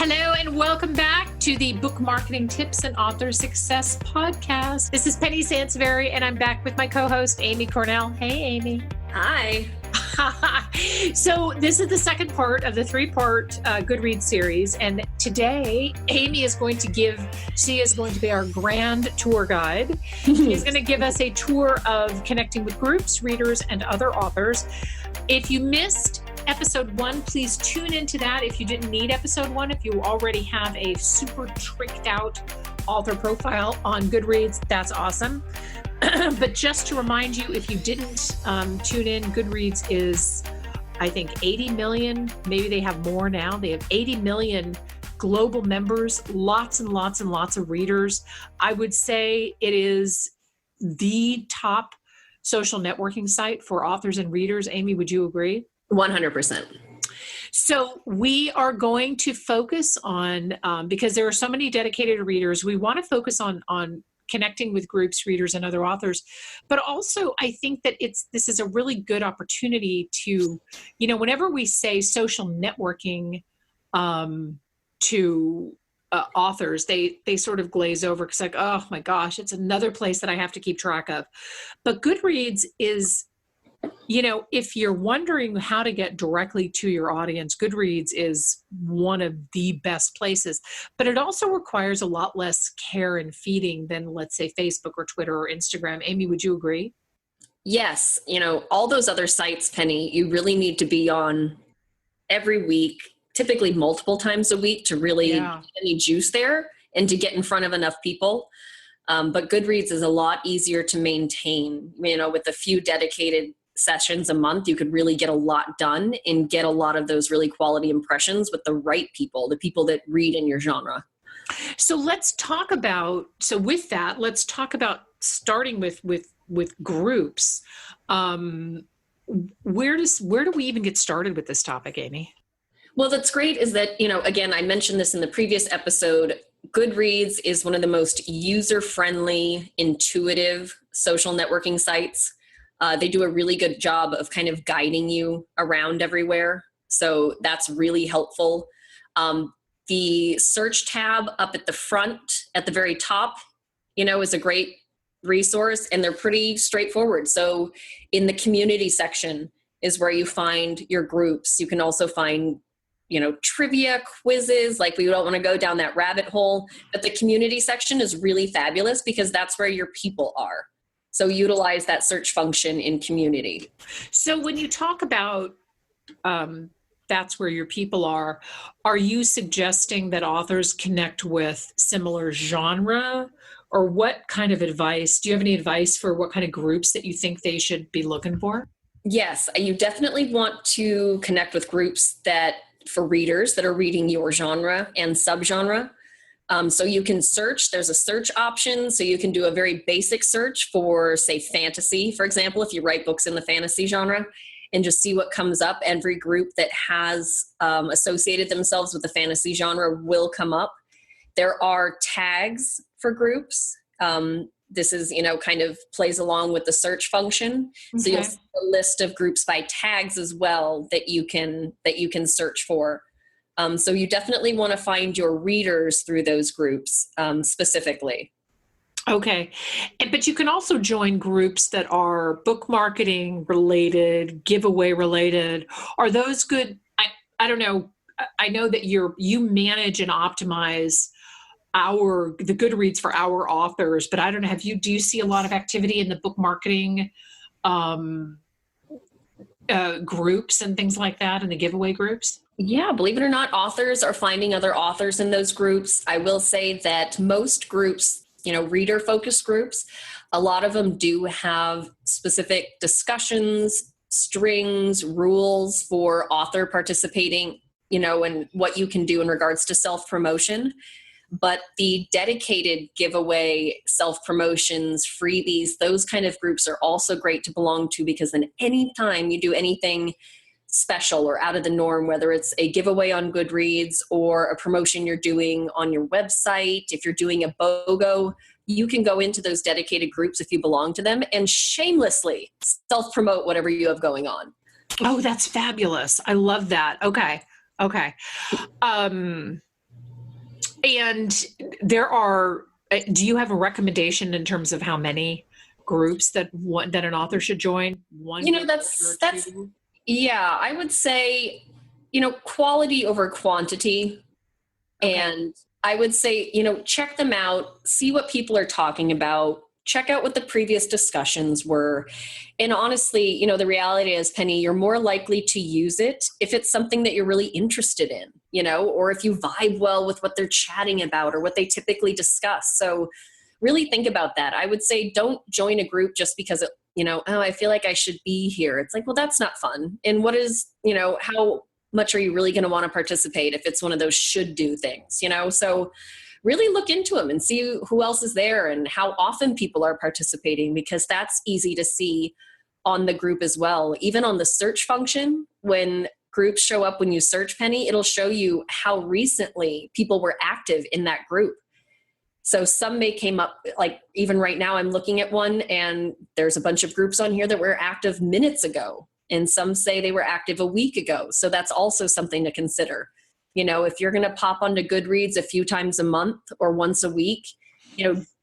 Hello and welcome back to the Book Marketing Tips and Author Success Podcast. This is Penny Sansbury and I'm back with my co-host, Amy Cornell. Hey, Amy. Hi. So this is the second part of the three-part Goodreads series. And today, Amy is going to be our grand tour guide. She's going to give us a tour of connecting with groups, readers, and other authors. If you missed episode 1, please tune into that. If you didn't need episode 1, if you already have a super tricked out author profile on Goodreads, that's awesome. But just to remind you, if you didn't tune in, Goodreads is, I think, 80 million. Maybe they have more now. They have 80 million global members, lots and lots and lots of readers. I would say it is the top social networking site for authors and readers. Amy, would you agree? 100%. So we are going to focus on, because there are so many dedicated readers, we want to focus on connecting with groups, readers, and other authors. But also, I think that this is a really good opportunity to, whenever we say social networking to authors, they sort of glaze over because like, oh my gosh, it's another place that I have to keep track of. But Goodreads is, if you're wondering how to get directly to your audience, Goodreads is one of the best places, but it also requires a lot less care and feeding than, let's say, Facebook or Twitter or Instagram. Amy, would you agree? Yes. All those other sites, Penny, you really need to be on every week, typically multiple times a week to really get any juice there and to get in front of enough people. But Goodreads is a lot easier to maintain, with a few dedicated sessions a month, you could really get a lot done and get a lot of those really quality impressions with the right people, the people that read in your genre. So let's talk about starting with groups. Where do we even get started with this topic, Amy? Well, that's great is that, again, I mentioned this in the previous episode, Goodreads is one of the most user-friendly, intuitive social networking sites. They do a really good job of kind of guiding you around everywhere. So that's really helpful. The search tab up at the front, at the very top, is a great resource and they're pretty straightforward. So in the community section is where you find your groups. You can also find, trivia quizzes, like we don't want to go down that rabbit hole, but the community section is really fabulous because that's where your people are. So utilize that search function in community. So when you talk about that's where your people are you suggesting that authors connect with similar genre? Or what kind of advice? Do you have any advice for what kind of groups that you think they should be looking for? Yes, you definitely want to connect with groups for readers that are reading your genre and subgenre. So you can search, there's a search option. So you can do a very basic search for, say, fantasy, for example, if you write books in the fantasy genre, and just see what comes up. Every group that has associated themselves with the fantasy genre will come up. There are tags for groups. This is, kind of plays along with the search function. Okay. So you'll see a list of groups by tags as well that you can search for. So you definitely want to find your readers through those groups specifically. Okay. But you can also join groups that are book marketing related, giveaway related. Are those good? I don't know. I know that you manage and optimize the Goodreads for our authors, but I don't know. Do you see a lot of activity in the book marketing groups and things like that, and the giveaway groups? Yeah, believe it or not, authors are finding other authors in those groups. I will say that most groups, reader-focused groups, a lot of them do have specific discussions, strings, rules for author participating, and what you can do in regards to self-promotion. But the dedicated giveaway, self-promotions, freebies, those kind of groups are also great to belong to because then anytime you do anything special or out of the norm, whether it's a giveaway on Goodreads or a promotion you're doing on your website, if you're doing a BOGO, you can go into those dedicated groups if you belong to them and shamelessly self-promote whatever you have going on. Oh, that's fabulous. I love that. Okay. And there are, do you have a recommendation in terms of how many groups that an author should join? One, You know, group or that's two? yeah, I would say, quality over quantity. Okay. And I would say, check them out, see what people are talking about, check out what the previous discussions were. And honestly, the reality is, Penny, you're more likely to use it if it's something that you're really interested in, or if you vibe well with what they're chatting about or what they typically discuss. So really think about that. I would say don't join a group just because oh, I feel like I should be here. It's like, well, that's not fun. And what is, how much are you really going to want to participate if it's one of those should do things, So really look into them and see who else is there and how often people are participating, because that's easy to see on the group as well. Even on the search function, when groups show up, when you search, Penny, it'll show you how recently people were active in that group. So some may came up, like even right now I'm looking at one and there's a bunch of groups on here that were active minutes ago. And some say they were active a week ago. So that's also something to consider. If you're going to pop onto Goodreads a few times a month or once a week,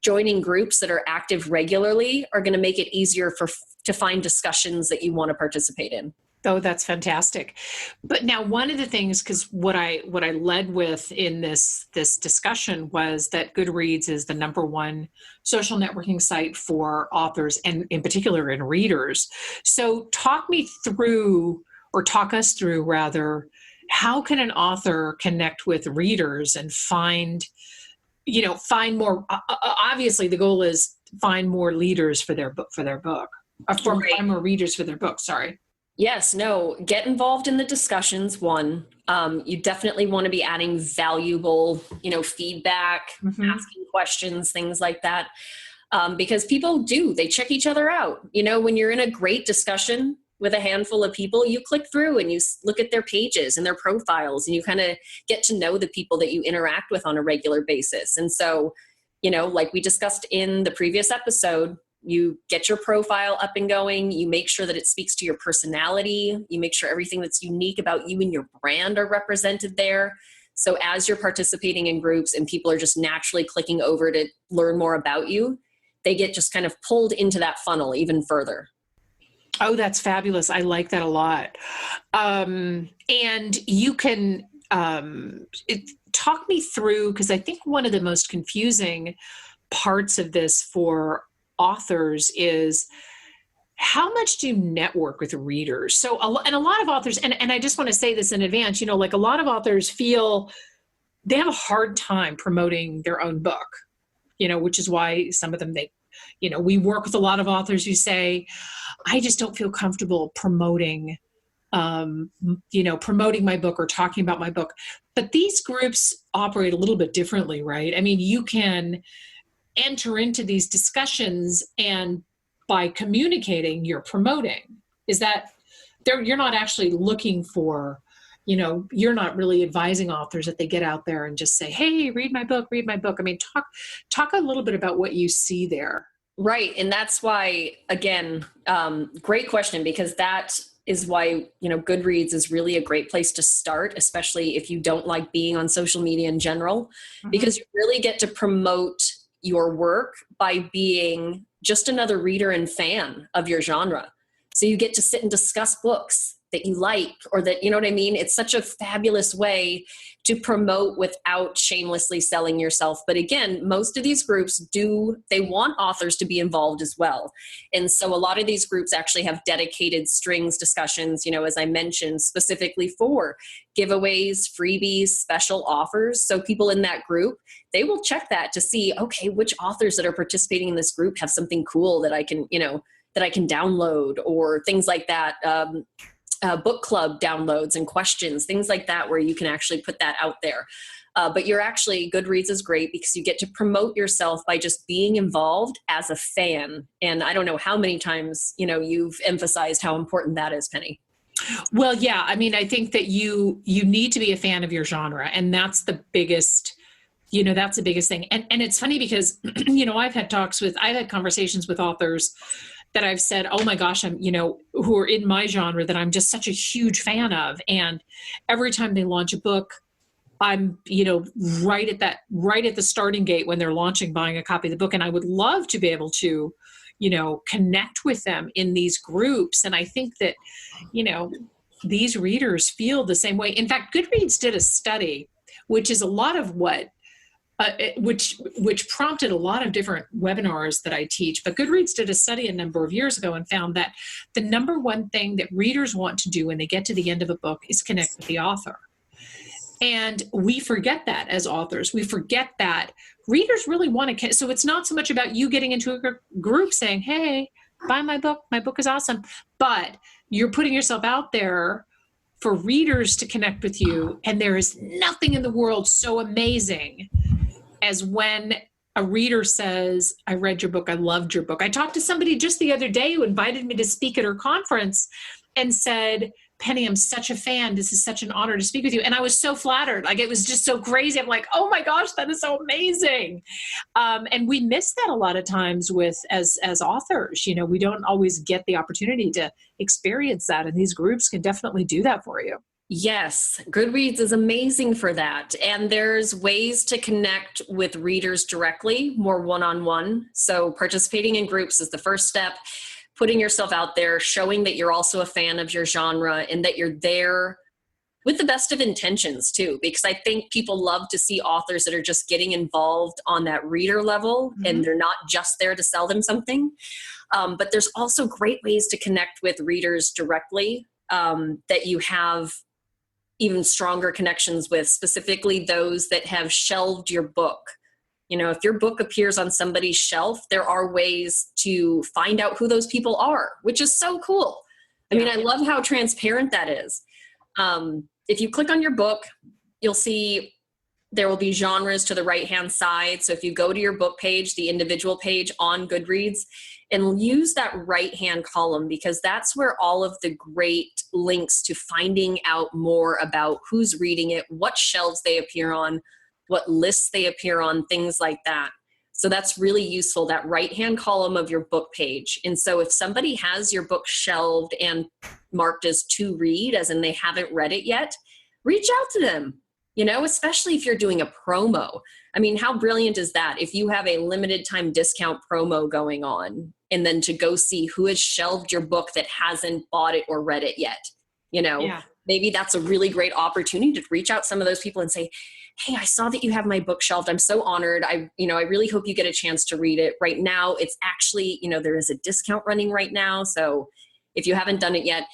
joining groups that are active regularly are going to make it easier to find discussions that you want to participate in. Oh, that's fantastic. But now one of the things, because what I led with in this discussion was that Goodreads is the number one social networking site for authors and in particular in readers. So talk us through rather, how can an author connect with readers and find more, obviously the goal is find more readers for their book, find more readers for their book, sorry. Yes, no, get involved in the discussions. One, you definitely want to be adding valuable, feedback, asking questions, things like that. Because people they check each other out. When you're in a great discussion with a handful of people, you click through and you look at their pages and their profiles and you kind of get to know the people that you interact with on a regular basis. And so, like we discussed in the previous episode, you get your profile up and going, you make sure that it speaks to your personality, you make sure everything that's unique about you and your brand are represented there. So as you're participating in groups and people are just naturally clicking over to learn more about you, they get just kind of pulled into that funnel even further. Oh, that's fabulous. I like that a lot. And you can talk me through, because I think one of the most confusing parts of this for authors is how much do you network with readers? So, and a lot of authors, and I just want to say this in advance, like a lot of authors feel they have a hard time promoting their own book, which is why some of them, we work with a lot of authors who say, I just don't feel comfortable promoting my book or talking about my book. But these groups operate a little bit differently, right? I mean, you can enter into these discussions and by communicating, you're promoting. Is that you're not actually looking for, you're not really advising authors that they get out there and just say, hey, read my book. I mean, talk a little bit about what you see there. Right. And that's why, again, great question, because that is why, Goodreads is really a great place to start, especially if you don't like being on social media in general, because you really get to promote your work by being just another reader and fan of your genre. So you get to sit and discuss books that you like, or that, you know what I mean? It's such a fabulous way to promote without shamelessly selling yourself. But again, most of these groups they want authors to be involved as well. And so a lot of these groups actually have dedicated strings discussions, as I mentioned, specifically for giveaways, freebies, special offers. So people in that group, they will check that to see, okay, which authors that are participating in this group have something cool that I can, that I can download, or things like that. Book club downloads and questions, things like that, where you can actually put that out there. But Goodreads is great because you get to promote yourself by just being involved as a fan. And I don't know how many times, you've emphasized how important that is, Penny. Well, yeah. I mean, I think that you need to be a fan of your genre, and that's the biggest, that's the biggest thing. And it's funny because, I've had conversations with authors that I've said, oh my gosh, I'm, who are in my genre that I'm just such a huge fan of. And every time they launch a book, I'm, right at the starting gate when they're launching, buying a copy of the book. And I would love to be able to, connect with them in these groups. And I think that, these readers feel the same way. In fact, Goodreads did a study, which is a lot of what, which prompted a lot of different webinars that I teach. But Goodreads did a study a number of years ago and found that the number one thing that readers want to do when they get to the end of a book is connect with the author. And we forget that as authors. We forget that readers really want to. So it's not so much about you getting into a group saying, hey, buy my book. My book is awesome. But you're putting yourself out there for readers to connect with you. And there is nothing in the world so amazing as when a reader says, I read your book. I loved your book. I talked to somebody just the other day who invited me to speak at her conference and said, Penny, I'm such a fan. This is such an honor to speak with you. And I was so flattered. Like, it was just so crazy. I'm like, oh my gosh, that is so amazing. And we miss that a lot of times as authors. We don't always get the opportunity to experience that. And these groups can definitely do that for you. Yes, Goodreads is amazing for that. And there's ways to connect with readers directly, more one-on-one. So participating in groups is the first step. Putting yourself out there, showing that you're also a fan of your genre and that you're there with the best of intentions too, because I think people love to see authors that are just getting involved on that reader level, and they're not just there to sell them something. But there's also great ways to connect with readers directly that you have even stronger connections with, specifically those that have shelved your book. If your book appears on somebody's shelf, there are ways to find out who those people are, which is so cool. I mean, I love how transparent that is. If you click on your book, you'll see there will be genres to the right-hand side. So if you go to your book page, the individual page on Goodreads, and use that right-hand column, because that's where all of the great links to finding out more about who's reading it, what shelves they appear on, what lists they appear on, things like that. So that's really useful, that right-hand column of your book page. And so if somebody has your book shelved and marked as to read, as in they haven't read it yet, reach out to them, especially if you're doing a promo. I mean, how brilliant is that? If you have a limited time discount promo going on, and then to go see who has shelved your book that hasn't bought it or read it yet, maybe that's a really great opportunity to reach out to some of those people and say, hey, I saw that you have my book shelved. I'm so honored. I really hope you get a chance to read it. Right now, it's actually, there is a discount running right now. So if you haven't done it yet,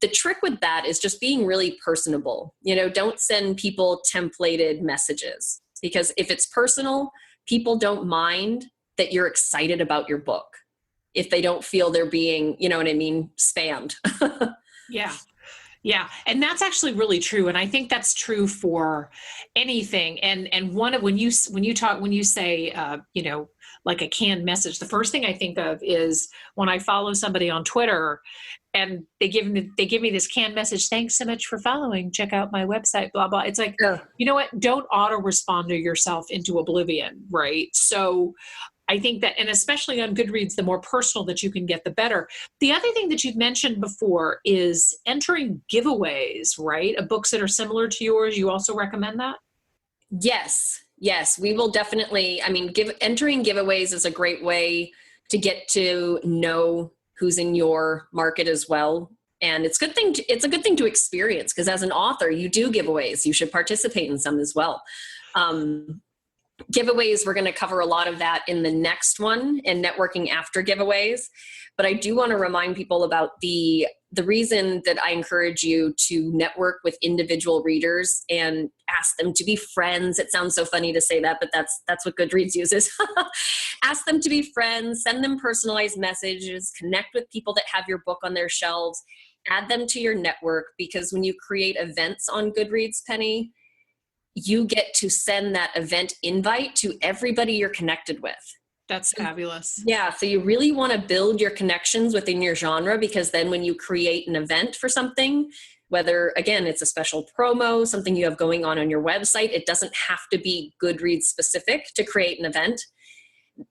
the trick with that is just being really personable. Don't send people templated messages, because if it's personal, people don't mind that you're excited about your book if they don't feel they're being, spammed. Yeah. Yeah. And that's actually really true. And I think that's true for anything. And one of, when you say, like a canned message, the first thing I think of is when I follow somebody on Twitter and they give me this canned message. Thanks so much for following. Check out my website, blah, blah. It's like, you know what? Don't auto respond to yourself into oblivion. Right. So I think that, and especially on Goodreads, the more personal that you can get, the better. The other thing that you've mentioned before is entering giveaways, right? Of books that are similar to yours. You also recommend that? Yes, we will definitely. I mean, entering giveaways is a great way to get to know who's in your market as well. And it's a good thing to experience, because as an author, you do giveaways. You should participate in some as well. Giveaways, we're going to cover a lot of that in the next one, and networking after giveaways. But I do want to remind people about the reason that I encourage you to network with individual readers and ask them to be friends. It sounds so funny to say that, but that's what Goodreads uses. Ask them to be friends, send them personalized messages, connect with people that have your book on their shelves, add them to your network, because when you create events on Goodreads, Penny, you get to send that event invite to everybody you're connected with. That's fabulous. Yeah. So you really want to build your connections within your genre, because then when you create an event for something, whether, again, it's a special promo, something you have going on your website, it doesn't have to be Goodreads specific to create an event.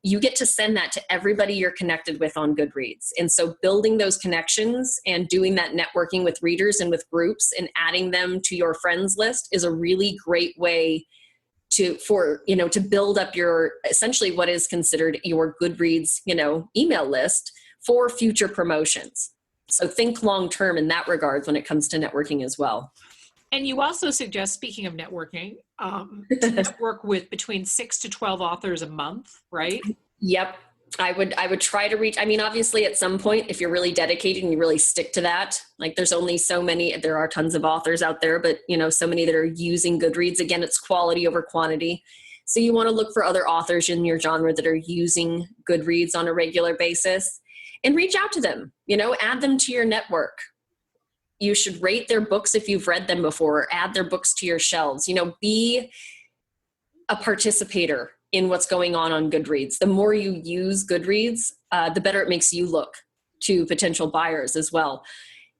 you get to send that to everybody you're connected with on Goodreads. And so building those connections and doing that networking with readers and with groups and adding them to your friends list is a really great way to build up your, essentially what is considered your Goodreads, email list for future promotions. So think long-term in that regard when it comes to networking as well. And you also suggest, speaking of networking, to network with between 6 to 12 authors a month, right? Yep. I would try to reach, obviously at some point, if you're really dedicated and you really stick to that, like there's only so many, there are tons of authors out there, but so many that are using Goodreads. Again, it's quality over quantity. So you want to look for other authors in your genre that are using Goodreads on a regular basis and reach out to them, add them to your network. You should rate their books if you've read them before, or add their books to your shelves. Be a participator in what's going on Goodreads. The more you use Goodreads, the better it makes you look to potential buyers as well.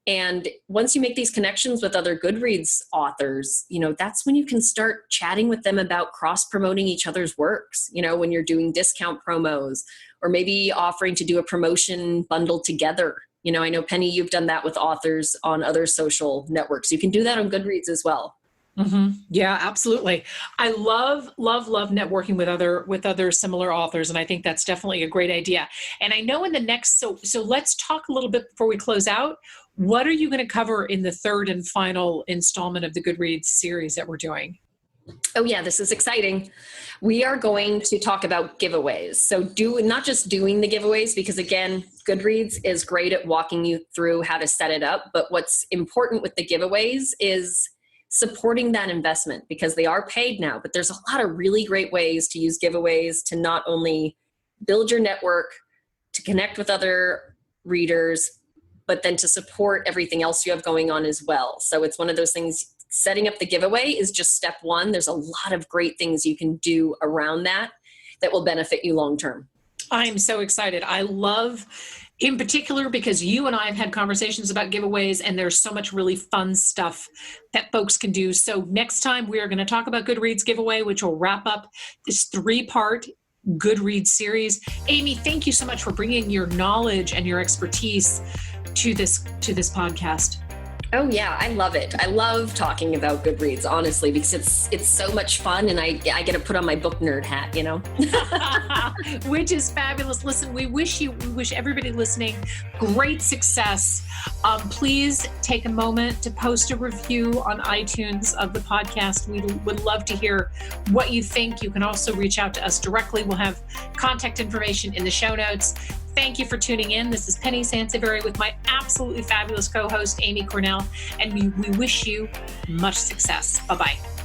And once you make these connections with other Goodreads authors, that's when you can start chatting with them about cross-promoting each other's works, when you're doing discount promos or maybe offering to do a promotion bundled together. I know, Penny, you've done that with authors on other social networks. You can do that on Goodreads as well. Mm-hmm. Yeah, absolutely. I love networking with other similar authors. And I think that's definitely a great idea. And I know in the next, so let's talk a little bit before we close out. What are you going to cover in the third and final installment of the Goodreads series that we're doing? Oh yeah, this is exciting. We are going to talk about giveaways. So not just doing the giveaways, because again, Goodreads is great at walking you through how to set it up. But what's important with the giveaways is supporting that investment, because they are paid now, but there's a lot of really great ways to use giveaways to not only build your network, to connect with other readers, but then to support everything else you have going on as well. So it's one of those things. Setting up the giveaway is just step one. There's a lot of great things you can do around that will benefit you long term. I'm so excited. I love, in particular, because you and I have had conversations about giveaways, and there's so much really fun stuff that folks can do. So next time we are going to talk about Goodreads giveaway, which will wrap up this 3-part Goodreads series. Amy, thank you so much for bringing your knowledge and your expertise to this podcast. Oh yeah, I love it. I love talking about Goodreads, honestly, because it's so much fun, and I get to put on my book nerd hat, Which is fabulous. Listen, we wish everybody listening great success. Please take a moment to post a review on iTunes of the podcast. We would love to hear what you think. You can also reach out to us directly. We'll have contact information in the show notes. Thank you for tuning in. This is Penny Sansevieri with my absolutely fabulous co-host, Amy Cornell, and we wish you much success. Bye-bye.